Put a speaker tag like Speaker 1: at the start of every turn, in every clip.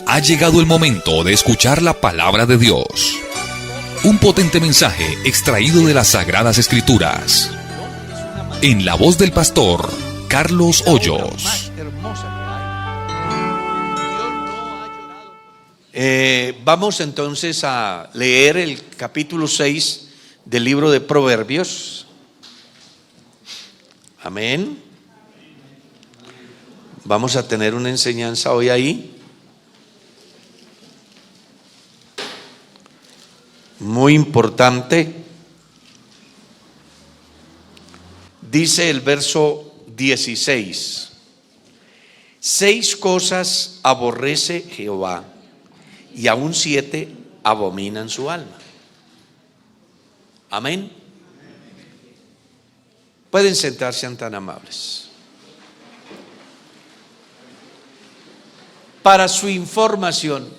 Speaker 1: Ha llegado el momento de escuchar la palabra de Dios. Un potente mensaje extraído de las Sagradas Escrituras. En la voz del pastor Carlos Hoyos.
Speaker 2: Vamos entonces a leer el capítulo 6 del libro de Proverbios. Amén. Vamos a tener una enseñanza hoy ahí muy importante. Dice el verso 16: 6 cosas aborrece Jehová, y aún 7 abominan su alma. Amén. Pueden sentarse, sean tan amables. Para su información,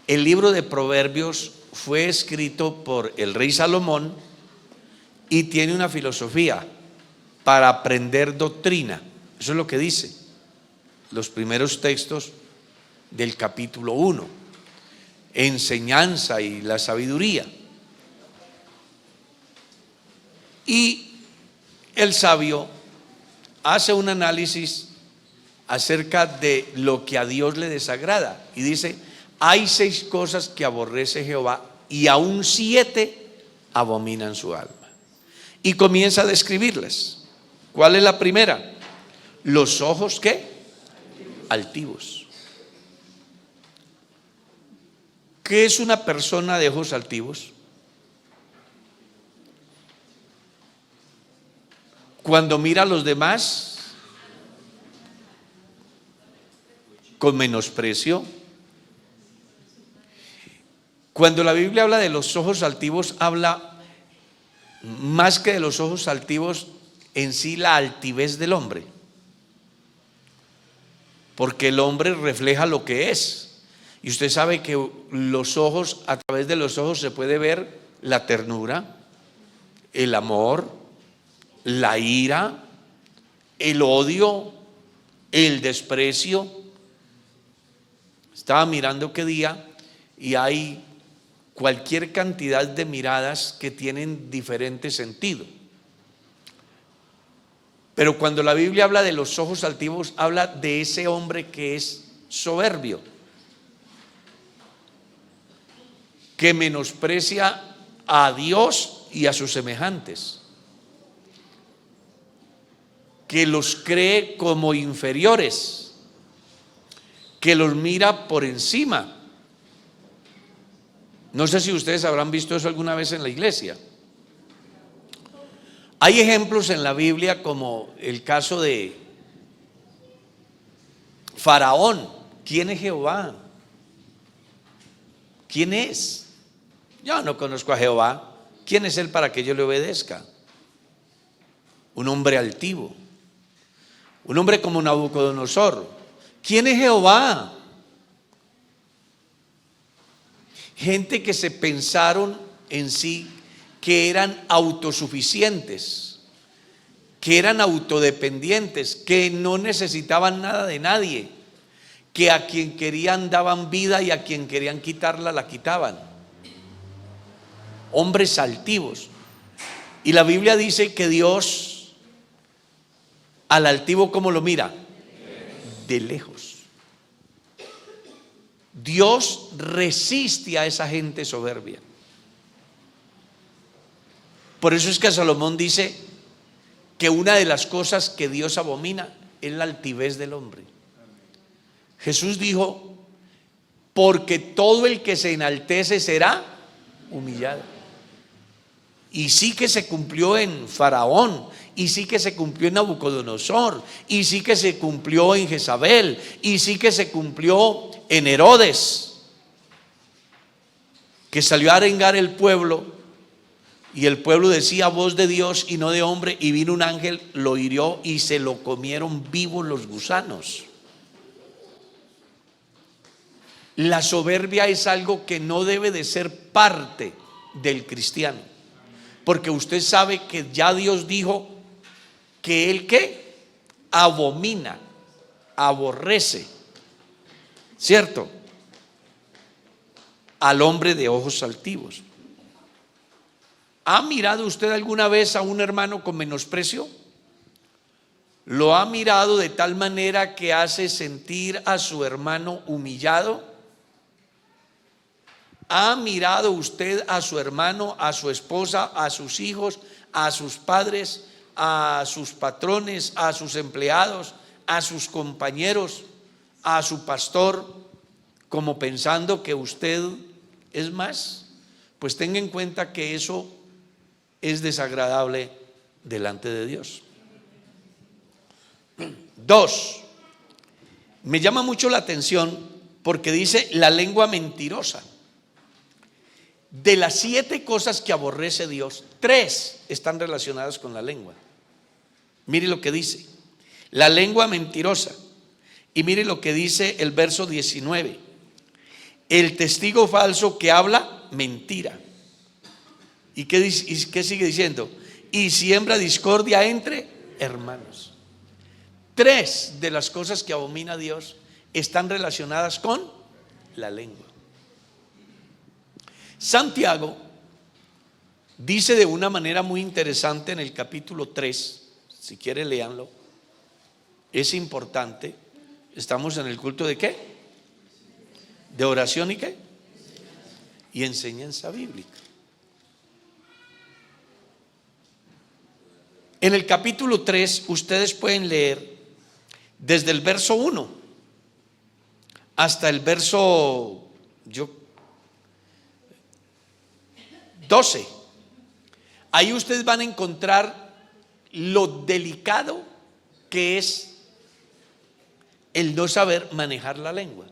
Speaker 2: el libro de Proverbios fue escrito por el rey Salomón y tiene una filosofía para aprender doctrina. Eso es lo que dice los primeros textos del capítulo 1: enseñanza y la sabiduría. Y el sabio hace un análisis acerca de lo que a Dios le desagrada y dice: hay 6 cosas que aborrece Jehová y aún 7 abominan su alma. Y comienza a describirlas. ¿Cuál es la primera? Los ojos, ¿qué? Altivos. ¿Qué es una persona de ojos altivos? Cuando mira a los demás con menosprecio. Cuando la Biblia habla de los ojos altivos, habla más que de los ojos altivos en sí, la altivez del hombre, porque el hombre refleja lo que es. Y usted sabe que los ojos, a través de los ojos se puede ver la ternura, el amor, la ira, el odio, el desprecio. Estaba mirando qué día y hay cualquier cantidad de miradas que tienen diferente sentido. Pero cuando la Biblia habla de los ojos altivos, habla de ese hombre que es soberbio, que menosprecia a Dios y a sus semejantes, que los cree como inferiores, que los mira por encima. No sé si ustedes habrán visto eso alguna vez en la iglesia. Hay ejemplos en la Biblia como el caso de Faraón. ¿Quién es Jehová? ¿Quién es? Yo no conozco a Jehová. ¿Quién es él para que yo le obedezca? Un hombre altivo, un hombre como Nabucodonosor. ¿Quién es Jehová? Gente que se pensaron en sí que eran autosuficientes, que eran autodependientes, que no necesitaban nada de nadie, que a quien querían daban vida y a quien querían quitarla la quitaban. Hombres altivos. Y la Biblia dice que Dios al altivo, ¿cómo lo mira? De lejos. Dios resiste a esa gente soberbia. Por eso es que Salomón dice que una de las cosas que Dios abomina es la altivez del hombre. Jesús dijo: porque todo el que se enaltece será humillado. Y sí que se cumplió en Faraón, y sí que se cumplió en Nabucodonosor, y sí que se cumplió en Jezabel, y sí que se cumplió en Herodes, que salió a arengar el pueblo. Y el pueblo decía voz de Dios y no de hombre, y vino un ángel, lo hirió y se lo comieron vivos los gusanos. La soberbia es algo que no debe de ser parte del cristiano, porque usted sabe que ya Dios dijo que él abomina, aborrece, ¿cierto? al hombre de ojos altivos. ¿Ha mirado usted alguna vez a un hermano con menosprecio? ¿Lo ha mirado de tal manera que hace sentir a su hermano humillado? ¿Ha mirado usted a su hermano, a su esposa, a sus hijos, a sus padres, a sus patrones, a sus empleados, a sus compañeros, a su pastor, como pensando que usted es más? Pues tenga en cuenta que eso es desagradable delante de Dios. 2. Me llama mucho la atención porque dice la lengua mentirosa. De las 7 cosas que aborrece Dios, 3 están relacionadas con la lengua. Mire lo que dice, la lengua mentirosa. Y mire lo que dice el verso 19, el testigo falso que habla mentira. ¿Y qué sigue diciendo? Y siembra discordia entre hermanos. 3 de las cosas que abomina Dios están relacionadas con la lengua. Santiago dice de una manera muy interesante en el capítulo 3, si quiere léanlo, es importante. Estamos en el culto de ¿qué? De oración y ¿qué? Y enseñanza bíblica. En el capítulo 3 ustedes pueden leer desde el verso 1 hasta el verso 12. Ahí ustedes van a encontrar lo delicado que es el no saber manejar la lengua.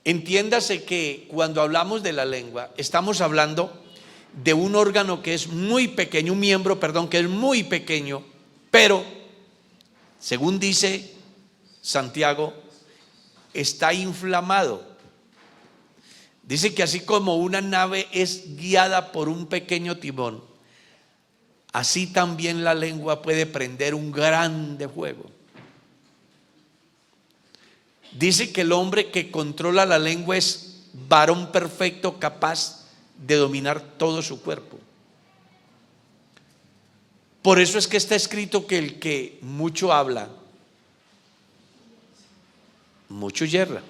Speaker 2: Entiéndase que cuando hablamos de la lengua estamos hablando de un órgano que es muy pequeño, un miembro, perdón, que es muy pequeño, pero según dice Santiago, está inflamado. Dice que así como una nave es guiada por un pequeño timón, así también la lengua puede prender un grande fuego. Dice que el hombre que controla la lengua es varón perfecto, capaz de dominar todo su cuerpo. Por eso es que está escrito que el que mucho habla, mucho yerra.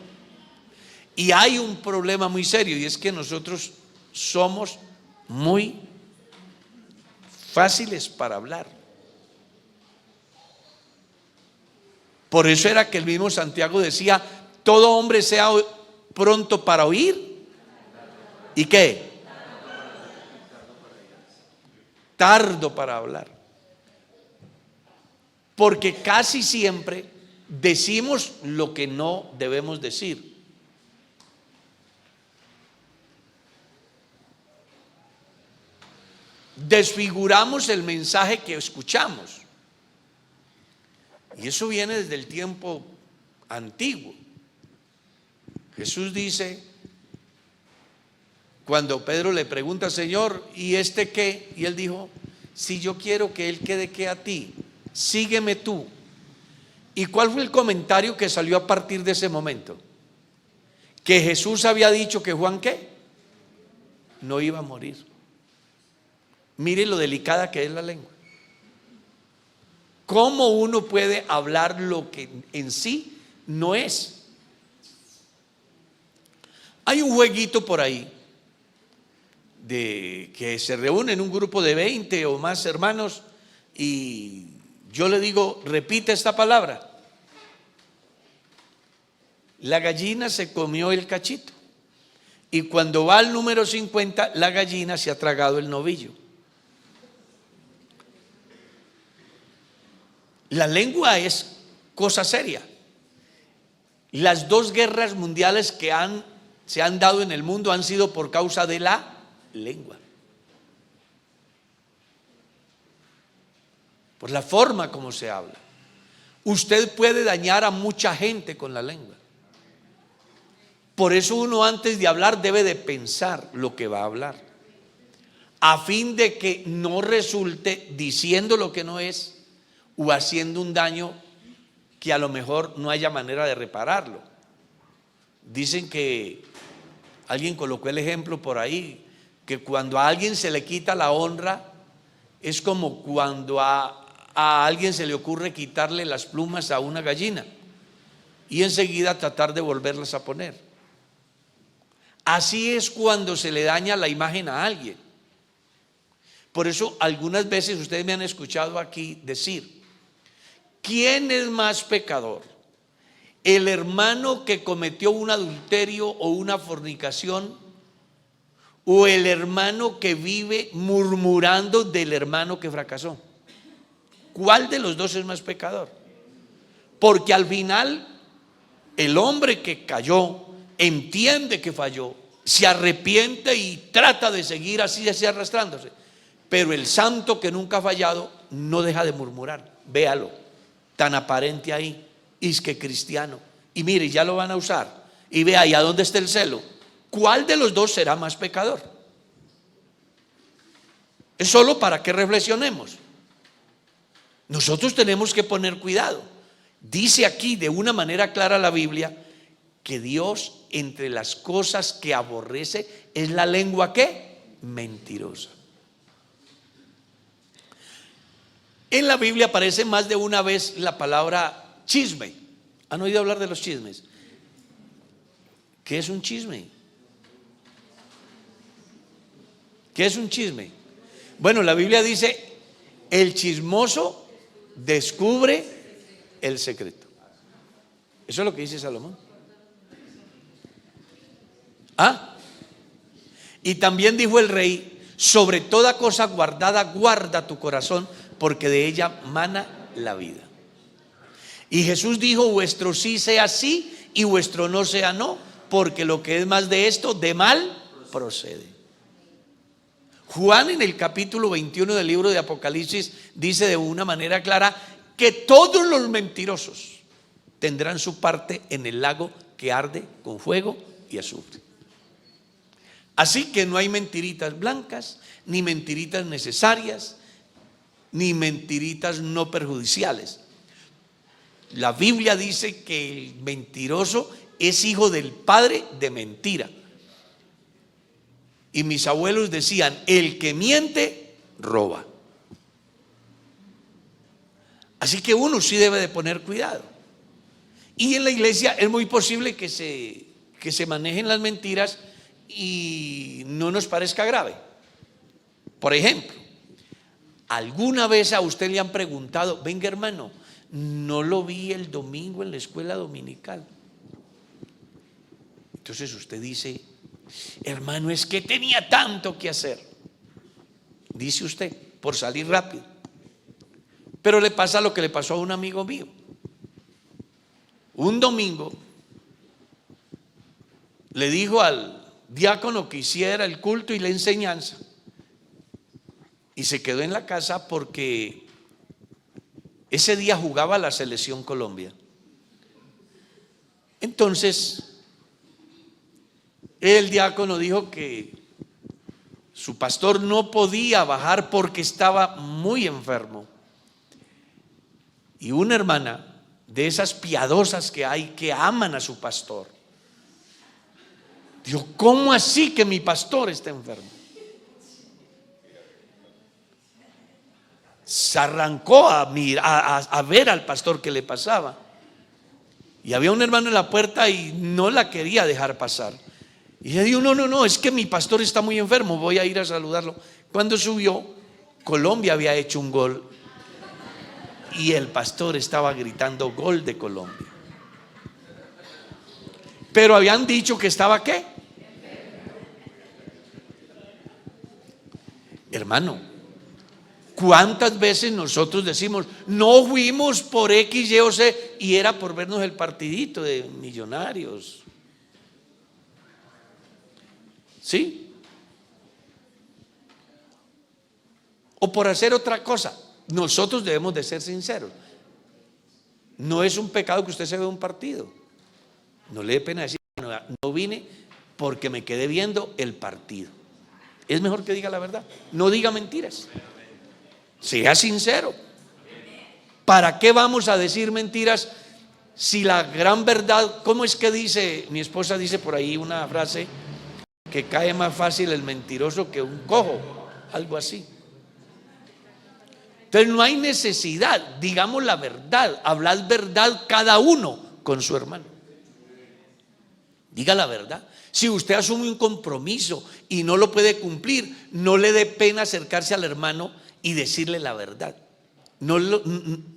Speaker 2: Y hay un problema muy serio, y es que nosotros somos muy fáciles para hablar. Por eso era que el mismo Santiago decía: todo hombre sea pronto para oír y ¿qué? Tardo para hablar. Porque casi siempre decimos lo que no debemos decir. Desfiguramos el mensaje que escuchamos. Y eso viene desde el tiempo antiguo. Jesús dice, cuando Pedro le pregunta: Señor, ¿y este qué? Y él dijo: si yo quiero que él quede que a ti, sígueme tú. ¿Y cuál fue el comentario que salió a partir de ese momento? Que Jesús había dicho que Juan ¿qué? No iba a morir. Mire lo delicada que es la lengua. ¿Cómo uno puede hablar lo que en sí no es? Hay un jueguito por ahí de que se reúnen un grupo de 20 o más hermanos y yo le digo: repite esta palabra. La gallina se comió el cachito, y cuando va al número 50, la gallina se ha tragado el novillo. La lengua es cosa seria. Las 2 guerras mundiales que se han dado en el mundo han sido por causa de la lengua, por la forma como se habla. Usted puede dañar a mucha gente con la lengua. Por eso uno, antes de hablar, debe de pensar lo que va a hablar, a fin de que no resulte diciendo lo que no es o haciendo un daño que a lo mejor no haya manera de repararlo. Dicen que Alguien colocó el ejemplo por ahí, que cuando a alguien se le quita la honra, es como cuando a alguien se le ocurre quitarle las plumas a una gallina y enseguida tratar de volverlas a poner. Así es cuando se le daña la imagen a alguien. Por eso algunas veces ustedes me han escuchado aquí decir: ¿quién es más pecador? ¿El hermano que cometió un adulterio o una fornicación, o el hermano que vive murmurando del hermano que fracasó? ¿Cuál de los dos es más pecador? Porque al final el hombre que cayó entiende que falló, se arrepiente y trata de seguir así arrastrándose. Pero el santo que nunca ha fallado no deja de murmurar. Véalo, tan aparente ahí, es que cristiano. Y mire, ya lo van a usar. Y vea, ¿y a dónde está el celo? ¿Cuál de los dos será más pecador? Es solo para que reflexionemos. Nosotros tenemos que poner cuidado. Dice aquí de una manera clara la Biblia que Dios, entre las cosas que aborrece, es la lengua ¿qué? Mentirosa. En la Biblia aparece más de una vez la palabra chisme. ¿Han oído hablar de los chismes? ¿Qué es un chisme? ¿Qué es un chisme? Bueno, la Biblia dice: el chismoso descubre el secreto. Eso es lo que dice Salomón. Y también dijo el rey: sobre toda cosa guardada, guarda tu corazón, porque de ella mana la vida. Y Jesús dijo: vuestro sí sea sí y vuestro no sea no, porque lo que es más de esto, de mal procede. Juan, en el capítulo 21 del libro de Apocalipsis, dice de una manera clara que todos los mentirosos tendrán su parte en el lago que arde con fuego y azufre. Así que no hay mentiritas blancas, ni mentiritas necesarias, ni mentiritas no perjudiciales. La Biblia dice que el mentiroso es hijo del padre de mentira. Y mis abuelos decían: el que miente, roba. Así que uno sí debe de poner cuidado. Y en la iglesia es muy posible que se manejen las mentiras y no nos parezca grave. Por ejemplo, ¿alguna vez a usted le han preguntado: venga hermano, no lo vi el domingo en la escuela dominical? Entonces usted dice: hermano, es que tenía tanto que hacer. Dice usted, por salir rápido. Pero le pasa lo que le pasó a un amigo mío. Un domingo le dijo al diácono que hiciera el culto y la enseñanza, y se quedó en la casa porque ese día jugaba la selección Colombia. Entonces el diácono dijo que su pastor no podía bajar porque estaba muy enfermo. Y una hermana de esas piadosas que hay, que aman a su pastor, dijo: ¿cómo así que mi pastor está enfermo? Se arrancó a ver al pastor qué le pasaba. Y había un hermano en la puerta y no la quería dejar pasar. Y ella dijo: no, es que mi pastor está muy enfermo, voy a ir a saludarlo. Cuando subió, Colombia había hecho un gol y el pastor estaba gritando: gol de Colombia. Pero habían dicho que estaba ¿qué? Hermano, ¿cuántas veces nosotros decimos: no fuimos por X, Y o Z, y era por vernos el partidito de Millonarios? ¿Sí? O por hacer otra cosa. Nosotros debemos de ser sinceros. No es un pecado que usted se vea un partido. No le dé pena decir: no vine porque me quedé viendo el partido. Es mejor que diga la verdad. No diga mentiras. Sea sincero. ¿Para qué vamos a decir mentiras si la gran verdad? ¿Cómo es que dice? Mi esposa dice por ahí una frase: que cae más fácil el mentiroso que un cojo, algo así. Entonces no hay necesidad, digamos la verdad, hablad verdad cada uno con su hermano. Diga la verdad. Si usted asume un compromiso y no lo puede cumplir, no le dé pena acercarse al hermano y decirle la verdad.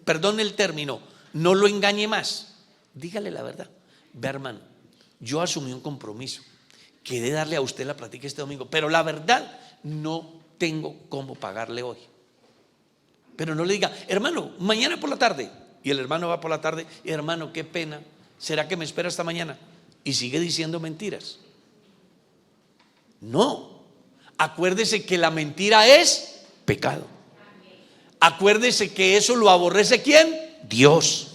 Speaker 2: Perdone el término, no lo engañe más. Dígale la verdad. Ve, hermano, yo asumí un compromiso, quedé darle a usted la plática este domingo, pero la verdad no tengo cómo pagarle hoy. Pero no le diga, hermano, mañana por la tarde. Y el hermano va por la tarde, hermano, qué pena, ¿será que me espera hasta mañana? Y sigue diciendo mentiras. No, acuérdese que la mentira es pecado. Acuérdese que eso lo aborrece ¿quién? Dios.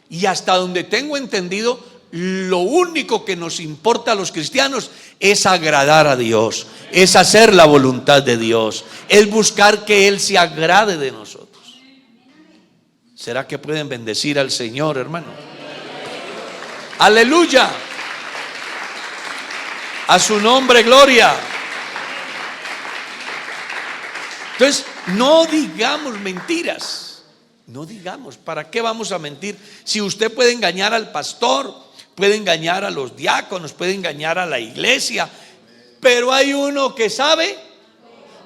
Speaker 2: Y hasta donde tengo entendido, lo único que nos importa a los cristianos es agradar a Dios, es hacer la voluntad de Dios, es buscar que Él se agrade de nosotros. ¿Será que pueden bendecir al Señor, hermano? Aleluya. A su nombre, gloria. Entonces, no digamos mentiras. No digamos, ¿para qué vamos a mentir? Si usted puede engañar al pastor, puede engañar a los diáconos, puede engañar a la iglesia, pero hay uno que sabe.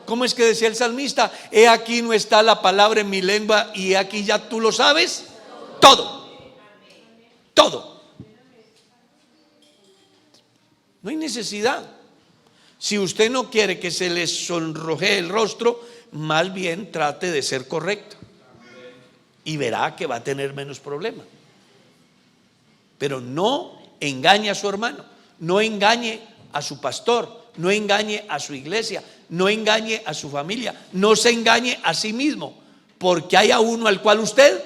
Speaker 2: ¿Cómo es que decía el salmista? He aquí no está la palabra en mi lengua y he aquí ya tú lo sabes todo. Todo. No hay necesidad. Si usted no quiere que se le sonrojee el rostro, más bien trate de ser correcto y verá que va a tener menos problema. Pero no engañe a su hermano, no engañe a su pastor, no engañe a su iglesia, no engañe a su familia, no se engañe a sí mismo, porque hay a uno al cual usted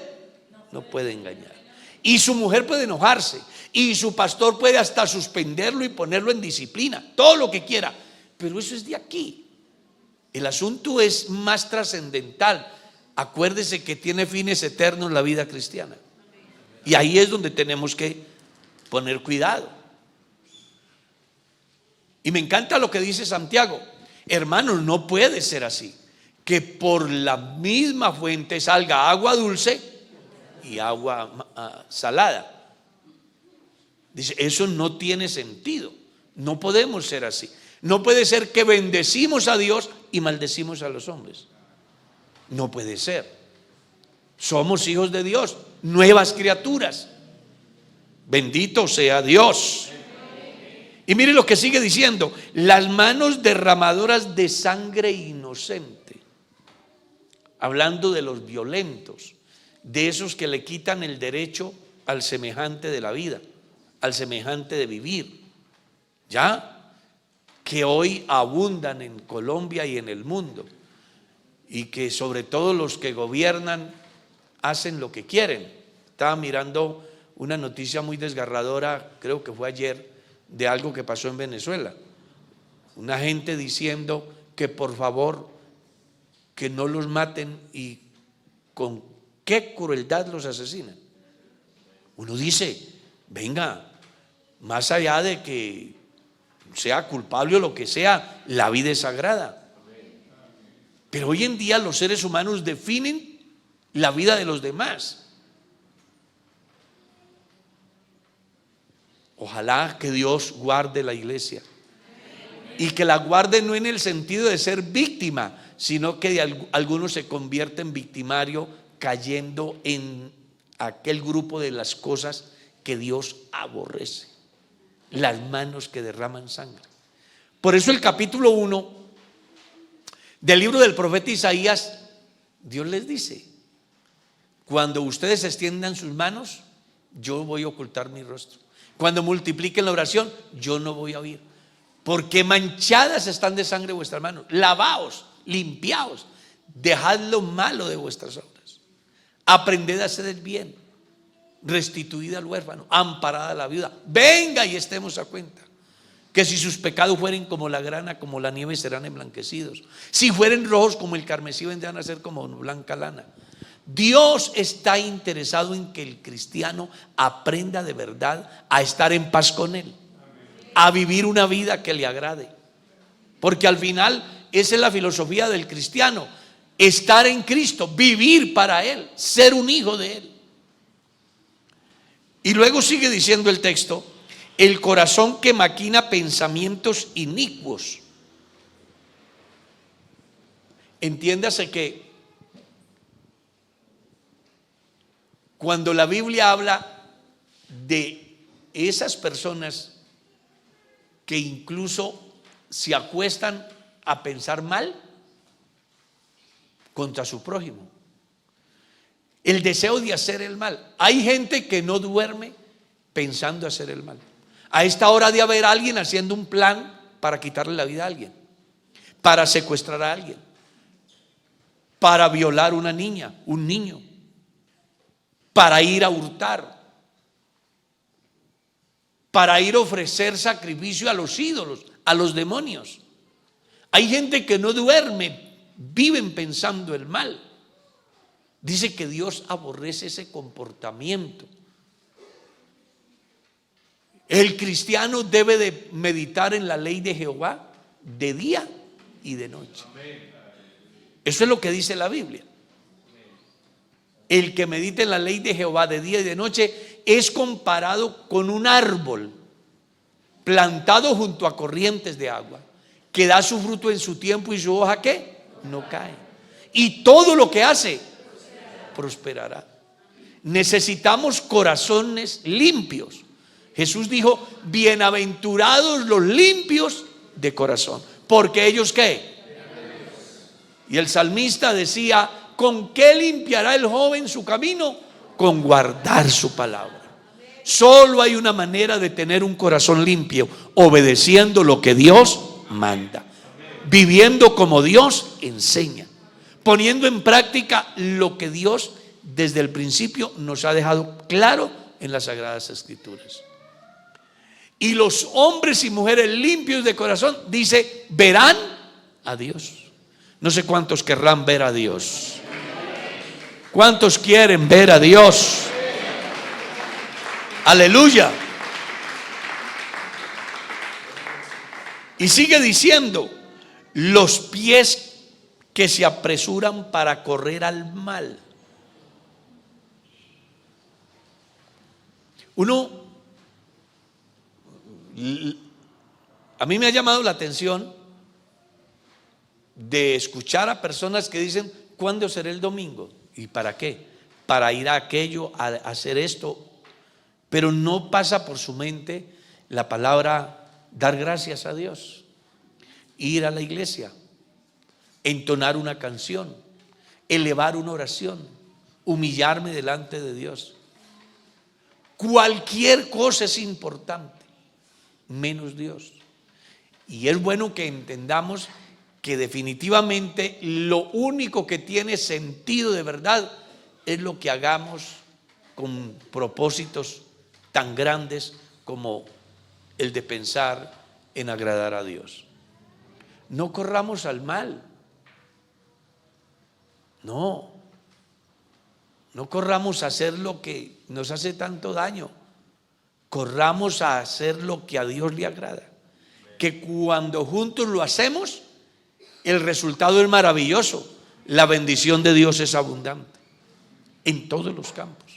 Speaker 2: no puede engañar. Y su mujer puede enojarse, y su pastor puede hasta suspenderlo y ponerlo en disciplina, todo lo que quiera, pero eso es de aquí. El asunto es más trascendental. Acuérdese que tiene fines eternos la vida cristiana, y ahí es donde tenemos que poner cuidado. Y me encanta lo que dice Santiago. Hermanos, no puede ser así, que por la misma fuente salga agua dulce y agua salada. Dice, eso no tiene sentido. No podemos ser así. No puede ser que bendecimos a Dios y maldecimos a los hombres. No puede ser. Somos hijos de Dios, nuevas criaturas. Bendito sea Dios. Y mire lo que sigue diciendo: las manos derramadoras de sangre inocente. Hablando de los violentos, de esos que le quitan el derecho al semejante de la vida, al semejante de vivir, ya que hoy abundan en Colombia y en el mundo, y que sobre todo los que gobiernan hacen lo que quieren. Estaba mirando una noticia muy desgarradora, creo que fue ayer, de algo que pasó en Venezuela. Una gente diciendo que por favor que no los maten, y con qué crueldad los asesinan. Uno dice, venga, más allá de que sea culpable o lo que sea, la vida es sagrada. Pero hoy en día los seres humanos definen la vida de los demás. Ojalá que Dios guarde la iglesia, y que la guarde no en el sentido de ser víctima, sino que algunos se convierten en victimario, cayendo en aquel grupo de las cosas que Dios aborrece, las manos que derraman sangre. Por eso el capítulo 1 del libro del profeta Isaías, Dios les dice: cuando ustedes extiendan sus manos, yo voy a ocultar mi rostro. Cuando multipliquen la oración, yo no voy a oír, porque manchadas están de sangre vuestras manos. Lavaos, limpiaos, dejad lo malo de vuestras obras, aprended a hacer el bien, restituid al huérfano, amparad a la viuda. Venga y estemos a cuenta. Que si sus pecados fueren como la grana, como la nieve, serán emblanquecidos. Si fueren rojos como el carmesí, vendrán a ser como blanca lana. Dios está interesado en que el cristiano aprenda de verdad a estar en paz con Él. a vivir una vida que le agrade. Porque al final esa es la filosofía del cristiano: estar en Cristo, vivir para Él, ser un hijo de Él. Y luego sigue diciendo el texto: el corazón que maquina pensamientos inicuos. Entiéndase que cuando la Biblia habla de esas personas que incluso se acuestan a pensar mal contra su prójimo, el deseo de hacer el mal. Hay gente que no duerme pensando hacer el mal. A esta hora de haber alguien haciendo un plan para quitarle la vida a alguien, para secuestrar a alguien, para violar a una niña, un niño, para ir a hurtar, para ir a ofrecer sacrificio a los ídolos, a los demonios. Hay gente que no duerme, viven pensando el mal. Dice que Dios aborrece ese comportamiento. El cristiano debe de meditar en la ley de Jehová de día y de noche. Eso es lo que dice la Biblia. El que medita en la ley de Jehová de día y de noche es comparado con un árbol plantado junto a corrientes de agua, que da su fruto en su tiempo y su hoja ¿qué? No cae. Y todo lo que hace prosperará. Necesitamos corazones limpios. Jesús dijo: bienaventurados los limpios de corazón, porque ellos ¿qué? Y el salmista decía: ¿con qué limpiará el joven su camino? Con guardar su palabra. Solo hay una manera de tener un corazón limpio: obedeciendo lo que Dios manda, viviendo como Dios enseña, poniendo en práctica lo que Dios desde el principio nos ha dejado claro en las Sagradas Escrituras. Y los hombres y mujeres limpios de corazón, dice, verán a Dios. No sé cuántos querrán ver a Dios. ¿Cuántos quieren ver a Dios? Aleluya. Y sigue diciendo: los pies que se apresuran para correr al mal. A mí me ha llamado la atención de escuchar a personas que dicen: ¿cuándo será el domingo? ¿Y para qué? Para ir a aquello, a hacer esto. Pero no pasa por su mente la palabra dar gracias a Dios, ir a la iglesia, entonar una canción, elevar una oración, humillarme delante de Dios. Cualquier cosa es importante, menos Dios. Y es bueno que entendamos que definitivamente lo único que tiene sentido de verdad es lo que hagamos con propósitos tan grandes como el de pensar en agradar a Dios. No corramos al mal. No corramos a hacer lo que nos hace tanto daño. Corramos a hacer lo que a Dios le agrada. Que cuando juntos lo hacemos, el resultado es maravilloso. La bendición de Dios es abundante en todos los campos.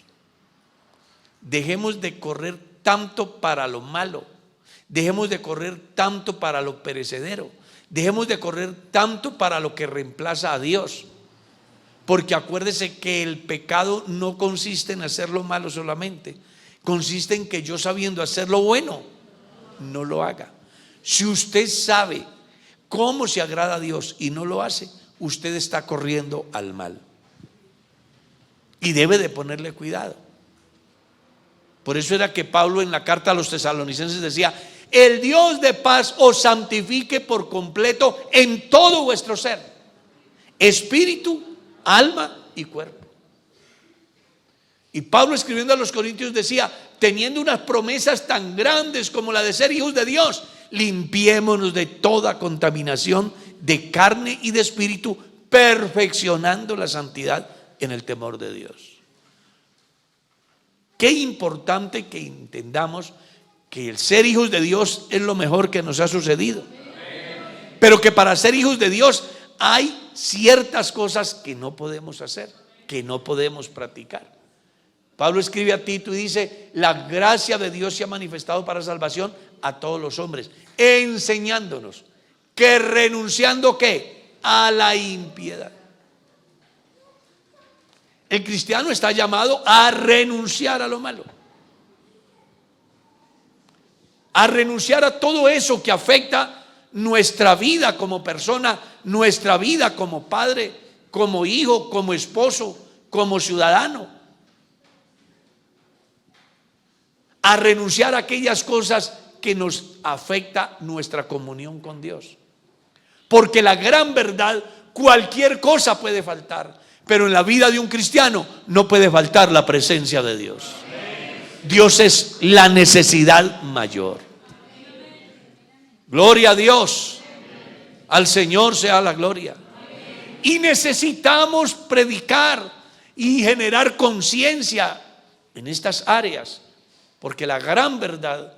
Speaker 2: Dejemos de correr tanto para lo malo. Dejemos de correr tanto para lo perecedero. Dejemos de correr tanto para lo que reemplaza a Dios. Porque acuérdese que el pecado no consiste en hacer lo malo solamente. Consiste en que yo, sabiendo hacer lo bueno, no lo haga. Si usted sabe cómo se agrada a Dios y no lo hace, usted está corriendo al mal. Y debe de ponerle cuidado. Por eso era que Pablo en la carta a los tesalonicenses decía: el Dios de paz os santifique por completo en todo vuestro ser, espíritu, alma y cuerpo. Y Pablo, escribiendo a los Corintios, decía: teniendo unas promesas tan grandes como la de ser hijos de Dios, limpiémonos de toda contaminación de carne y de espíritu, perfeccionando la santidad en el temor de Dios. Qué importante que entendamos que el ser hijos de Dios es lo mejor que nos ha sucedido, pero que para ser hijos de Dios hay ciertas cosas que no podemos hacer, que no podemos practicar. Pablo escribe a Tito y dice: la gracia de Dios se ha manifestado para salvación a todos los hombres, enseñándonos que renunciando ¿qué? A la impiedad. El cristiano está llamado a renunciar a lo malo, a renunciar a todo eso que afecta nuestra vida como persona, nuestra vida como padre, como hijo, como esposo, como ciudadano. A renunciar a aquellas cosas que nos afecta nuestra comunión con Dios. Porque la gran verdad, cualquier cosa puede faltar, pero en la vida de un cristiano no puede faltar la presencia de Dios. Dios es la necesidad mayor. Gloria a Dios. Al Señor sea la gloria. Y necesitamos predicar y generar conciencia en estas áreas, porque la gran verdad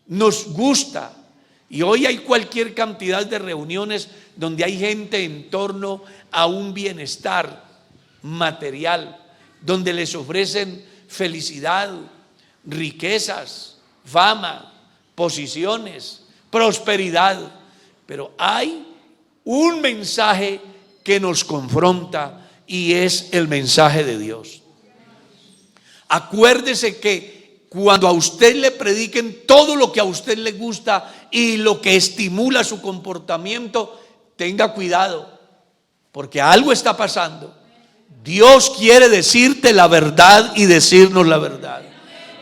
Speaker 2: nos gusta. Y hoy hay cualquier cantidad de reuniones donde hay gente en torno a un bienestar material, donde les ofrecen felicidad, riquezas, fama, posiciones, prosperidad. Pero hay un mensaje que nos confronta y es el mensaje de Dios. Acuérdese que cuando a usted le prediquen todo lo que a usted le gusta y lo que estimula su comportamiento, tenga cuidado, porque algo está pasando. Dios quiere decirte la verdad y decirnos la verdad,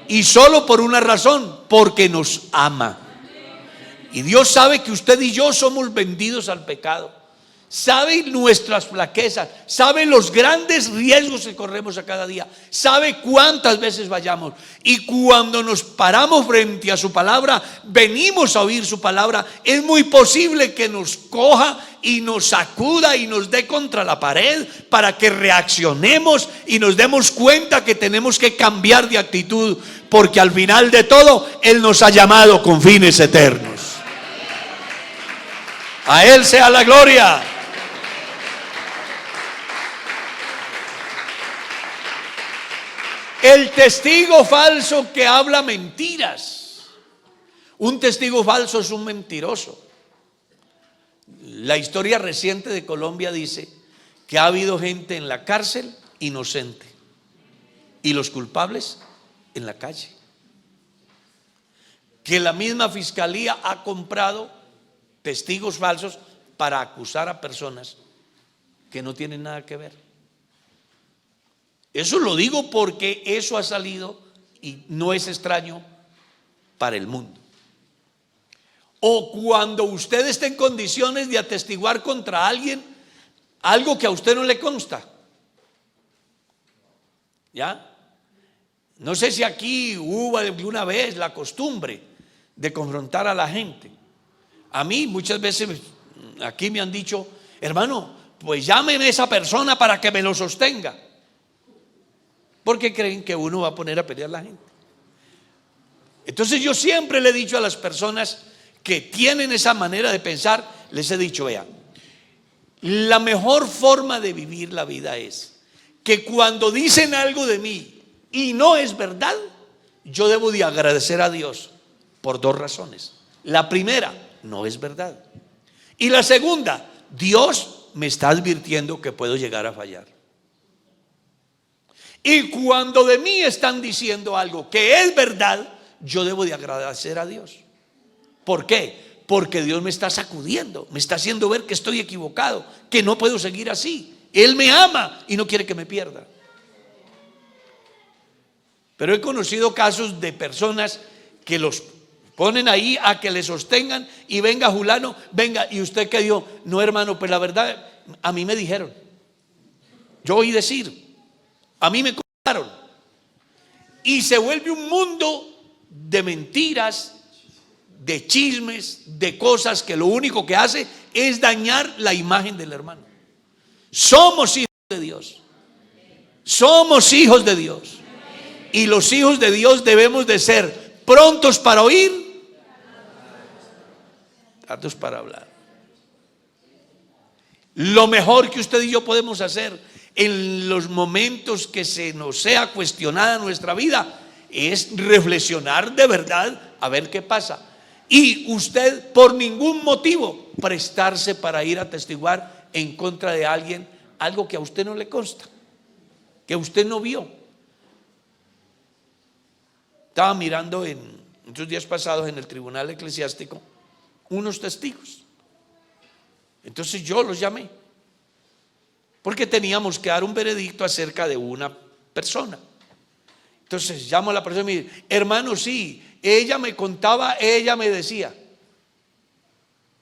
Speaker 2: y solo por una razón: porque nos ama. Y Dios sabe que usted y yo somos vendidos al pecado, sabe nuestras flaquezas, sabe los grandes riesgos que corremos a cada día, sabe cuántas veces vayamos. Y cuando nos paramos frente a su palabra, venimos a oír su palabra, es muy posible que nos coja y nos sacuda y nos dé contra la pared para que reaccionemos y nos demos cuenta que tenemos que cambiar de actitud, porque al final de todo Él nos ha llamado con fines eternos. A Él sea la gloria. El testigo falso que habla mentiras. Un testigo falso es un mentiroso. La historia reciente de Colombia dice que ha habido gente en la cárcel inocente y los culpables en la calle. Que la misma fiscalía ha comprado testigos falsos para acusar a personas que no tienen nada que ver. Eso lo digo porque eso ha salido y no es extraño para el mundo. O cuando usted esté en condiciones de atestiguar contra alguien algo que a usted no le consta. ¿Ya? No sé si aquí hubo alguna vez la costumbre de confrontar a la gente. A mí muchas veces aquí me han dicho: hermano, pues llámeme a esa persona para que me lo sostenga, porque creen que uno va a poner a pelear a la gente. Entonces yo siempre le he dicho a las personas que tienen esa manera de pensar, les he dicho: vean, la mejor forma de vivir la vida es que cuando dicen algo de mí y no es verdad, yo debo de agradecer a Dios por dos razones. La primera: no es verdad. Y la segunda: Dios me está advirtiendo que puedo llegar a fallar. Y cuando de mí están diciendo algo que es verdad, yo debo de agradecer a Dios. ¿Por qué? Porque Dios me está sacudiendo, me está haciendo ver que estoy equivocado, que no puedo seguir así. Él me ama y no quiere que me pierda. Pero he conocido casos de personas que los ponen ahí a que le sostengan y venga fulano, venga, y usted que dijo: no, hermano, pues la verdad a mí me dijeron, yo oí decir, a mí me contaron. Y se vuelve un mundo de mentiras, de chismes, de cosas que lo único que hace es dañar la imagen del hermano. Somos hijos de Dios, somos hijos de Dios, y los hijos de Dios debemos de ser prontos para oír, tardos para hablar. Lo mejor que usted y yo podemos hacer en los momentos que se nos sea cuestionada nuestra vida es reflexionar de verdad a ver qué pasa. Y usted por ningún motivo prestarse para ir a testiguar en contra de alguien algo que a usted no le consta, que usted no vio. Estaba mirando en estos días pasados en el tribunal eclesiástico unos testigos. Entonces yo los llamé porque teníamos que dar un veredicto acerca de una persona. Entonces llamo a la persona y me dice: hermano, sí, ella me contaba, ella me decía.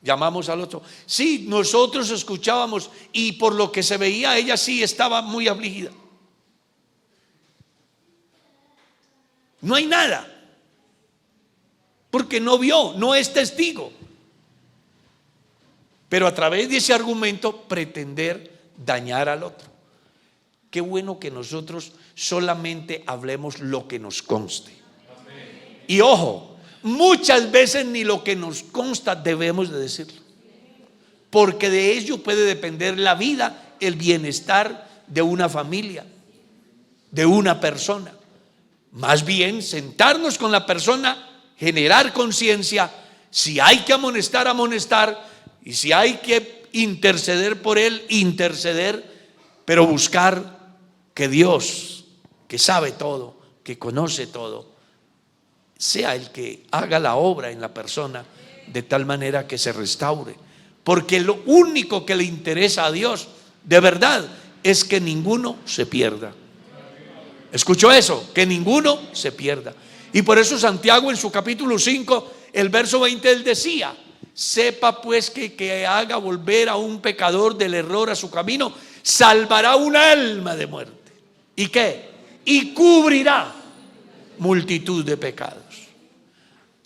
Speaker 2: Llamamos al otro: sí, nosotros escuchábamos y por lo que se veía ella sí estaba muy afligida. No hay nada, porque no vio, no es testigo. Pero a través de ese argumento pretender dañar al otro. Qué bueno que nosotros solamente hablemos lo que nos conste. Y ojo, muchas veces ni lo que nos consta debemos de decirlo, porque de ello puede depender la vida, el bienestar de una familia, de una persona. Más bien sentarnos con la persona, generar conciencia, si hay que amonestar, amonestar, y si hay que interceder por él, interceder, pero buscar que Dios, que sabe todo, que conoce todo, sea el que haga la obra en la persona de tal manera que se restaure. Porque lo único que le interesa a Dios, de verdad, es que ninguno se pierda. ¿Escuchó eso? Que ninguno se pierda. Y por eso Santiago en su capítulo 5, el verso 20, él decía: sepa pues que haga volver a un pecador del error a su camino, salvará un alma de muerte. ¿Y qué? Y cubrirá multitud de pecados.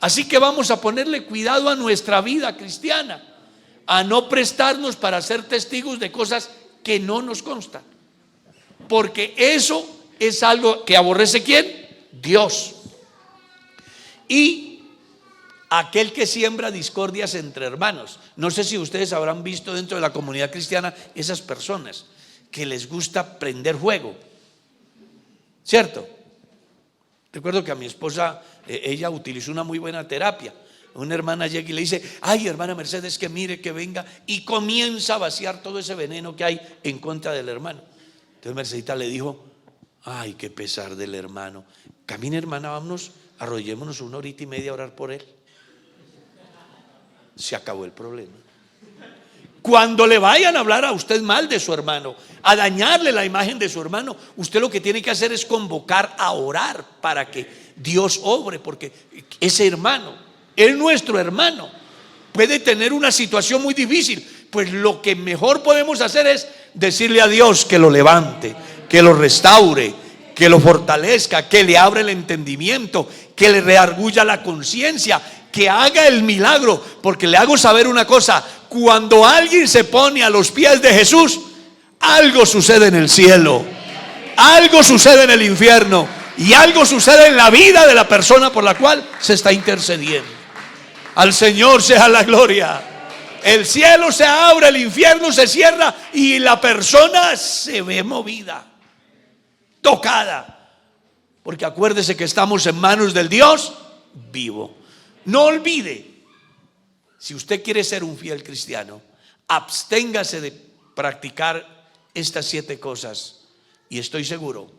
Speaker 2: Así que vamos a ponerle cuidado a nuestra vida cristiana, a no prestarnos para ser testigos de cosas que no nos constan, porque eso es algo que aborrece ¿quién? Dios. Y aquel que siembra discordias entre hermanos. No sé si ustedes habrán visto dentro de la comunidad cristiana esas personas que les gusta prender fuego, ¿cierto? Recuerdo que a mi esposa, ella utilizó una muy buena terapia. Una hermana llega y le dice: ay, hermana Mercedes, que mire, que venga, y comienza a vaciar todo ese veneno que hay en contra del hermano. Entonces Mercedita le dijo: ay, qué pesar del hermano. Camine, hermana, vámonos, arrodillémonos 1 horita y media a orar por él. Se acabó el problema. Cuando le vayan a hablar a usted mal de su hermano, a dañarle la imagen de su hermano, usted lo que tiene que hacer es convocar a orar para que Dios obre, porque ese hermano es nuestro hermano, puede tener una situación muy difícil. Pues lo que mejor podemos hacer es decirle a Dios que lo levante, que lo restaure, que lo fortalezca, que le abra el entendimiento, que le reargulla la conciencia, que haga el milagro. Porque le hago saber una cosa: cuando alguien se pone a los pies de Jesús, algo sucede en el cielo, algo sucede en el infierno, y algo sucede en la vida de la persona por la cual se está intercediendo. Al Señor sea la gloria. El cielo se abre, el infierno se cierra y la persona se ve movida, tocada, porque acuérdese que estamos en manos del Dios vivo. No olvide, si usted quiere ser un fiel cristiano, absténgase de practicar estas 7 cosas y estoy seguro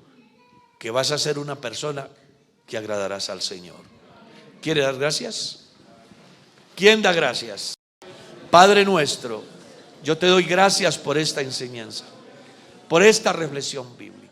Speaker 2: que vas a ser una persona que agradarás al Señor. ¿Quiere dar gracias? ¿Quién da gracias? Padre nuestro, yo te doy gracias por esta enseñanza, por esta reflexión bíblica.